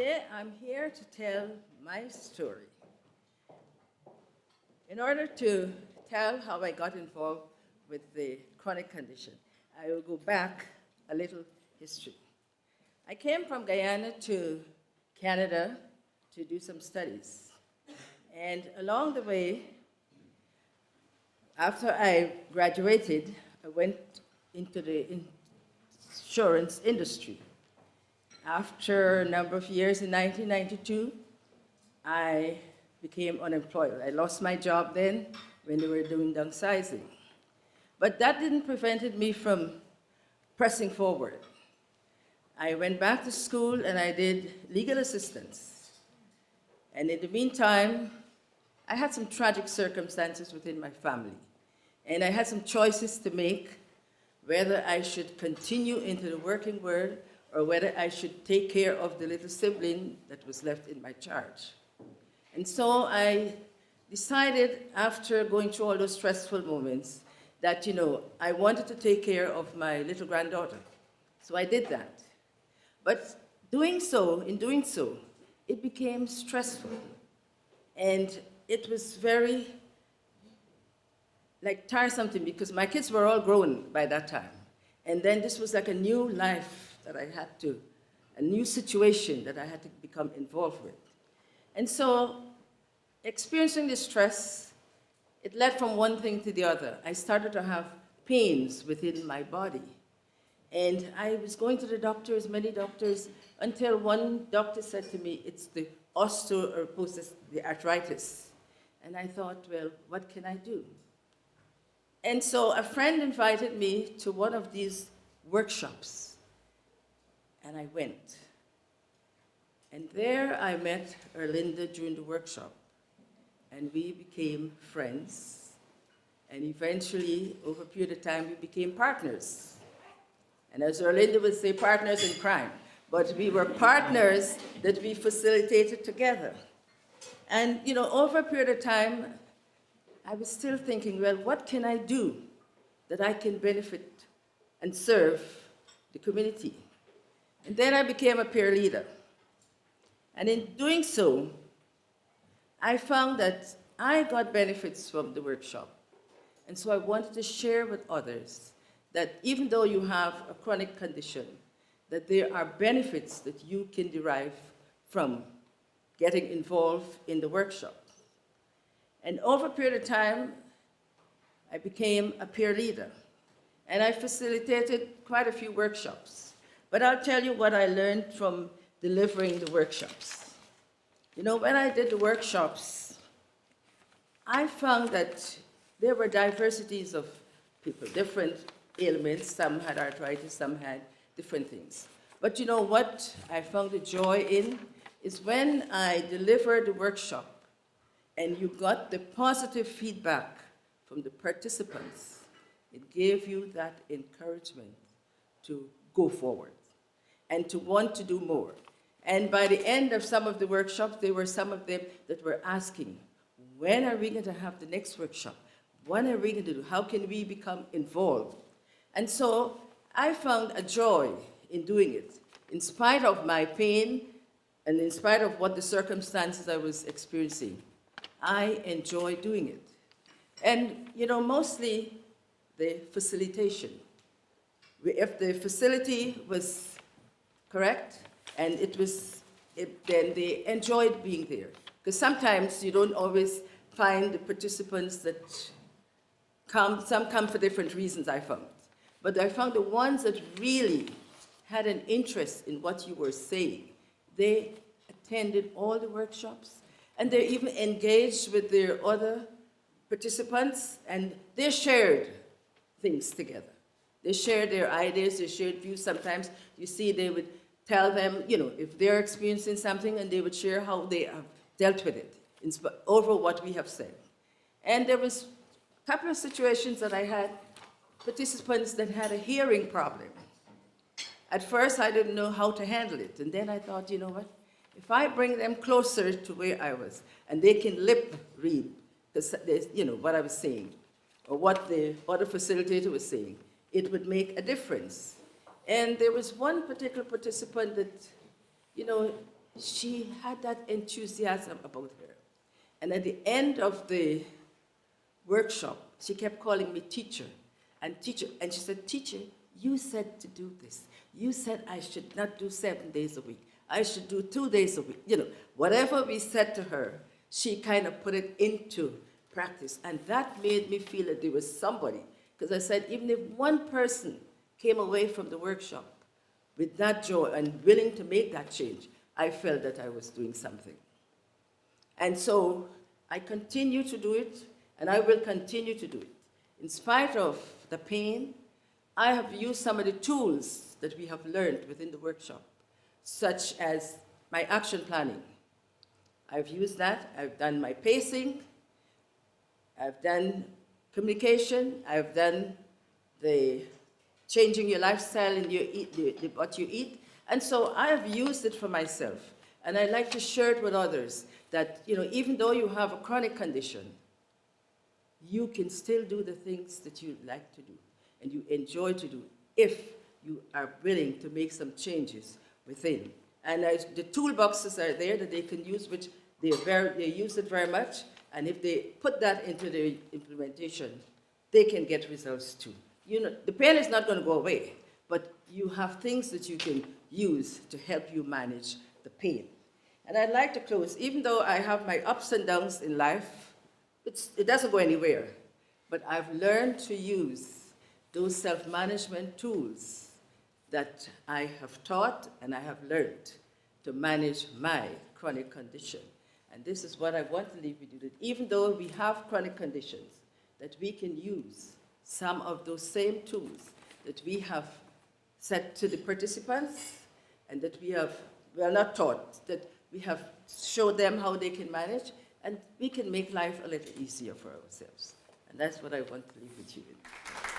Today, I'm here to tell my story. In order to tell how I got involved with the chronic condition, I will go back a little history. I came from Guyana to Canada to do some studies. And along the way, after I graduated, I went into the insurance industry. After a number of years in 1992, I became unemployed. I lost my job then when they were doing downsizing. But that didn't prevent me from pressing forward. I went back to school and I did legal assistance. And in the meantime, I had some tragic circumstances within my family. And I had some choices to make, whether I should continue into the working world or whether I should take care of the little sibling that was left in my charge. And so I decided, after going through all those stressful moments, that, I wanted to take care of my little granddaughter. So I did that. But in doing so, it became stressful. And it was very, tiresome to me, because my kids were all grown by that time. And then this was like a new life that I had to, a new situation that I had to become involved with. And so, experiencing this stress, it led from one thing to the other. I started to have pains within my body. And I was going to the doctors, many doctors, until one doctor said to me, it's the osteoporosis, the arthritis. And I thought, well, what can I do? And so a friend invited me to one of these workshops. And I went. And there I met Erlinda during the workshop. And we became friends. And eventually, over a period of time, we became partners. And as Erlinda would say, partners in crime. But we were partners that we facilitated together. And, over a period of time, I was still thinking, well, what can I do that I can benefit and serve the community? And then I became a peer leader. And in doing so, I found that I got benefits from the workshop. And so I wanted to share with others that even though you have a chronic condition, that there are benefits that you can derive from getting involved in the workshop. And over a period of time, I became a peer leader. And I facilitated quite a few workshops. But I'll tell you what I learned from delivering the workshops. When I did the workshops, I found that there were diversities of people, different ailments. Some had arthritis, some had different things. But what I found the joy in is when I delivered the workshop and you got the positive feedback from the participants, it gave you that encouragement to go forward and to want to do more. And by the end of some of the workshops, there were some of them that were asking, when are we going to have the next workshop? What are we going to do? How can we become involved? And so I found a joy in doing it. In spite of my pain and in spite of what the circumstances I was experiencing, I enjoy doing it. And, mostly the facilitation. If the facility was correct, and then they enjoyed being there. Because sometimes you don't always find the participants that come, some come for different reasons, I found. But I found the ones that really had an interest in what you were saying. They attended all the workshops, and they even engaged with their other participants, and they shared things together. They shared their ideas, they shared views. Sometimes you see they would tell them, if they're experiencing something, and they would share how they have dealt with it over what we have said. And there was a couple of situations that I had participants that had a hearing problem. At first, I didn't know how to handle it. And then I thought, what? If I bring them closer to where I was, and they can lip read, what I was saying, or what the other facilitator was saying, it would make a difference. And there was one particular participant that, she had that enthusiasm about her. And at the end of the workshop, she kept calling me teacher. And she said, teacher, you said to do this. You said I should not do 7 days a week. I should do 2 days a week. You know, whatever we said to her, she kind of put it into practice. And that made me feel that there was somebody. Because I said, even if one person came away from the workshop with that joy and willing to make that change, I felt that I was doing something. And so I continue to do it, and I will continue to do it. In spite of the pain, I have used some of the tools that we have learned within the workshop, such as my action planning. I've used that. I've done my pacing. I've done communication. I've done the changing your lifestyle and what you eat. And so I have used it for myself. And I like to share it with others that, you know, even though you have a chronic condition, you can still do the things that you like to do and you enjoy to do if you are willing to make some changes within. And the toolboxes are there that they can use, which they use it very much. And if they put that into their implementation, they can get results too. You know, the pain is not going to go away, but you have things that you can use to help you manage the pain. And I'd like to close, even though I have my ups and downs in life, it doesn't go anywhere. But I've learned to use those self-management tools that I have taught and I have learned to manage my chronic condition. And this is what I want to leave with you, that even though we have chronic conditions, that we can use some of those same tools that we have said to the participants and that we are not taught, that we have showed them how they can manage, and we can make life a little easier for ourselves. And that's what I want to leave with you with.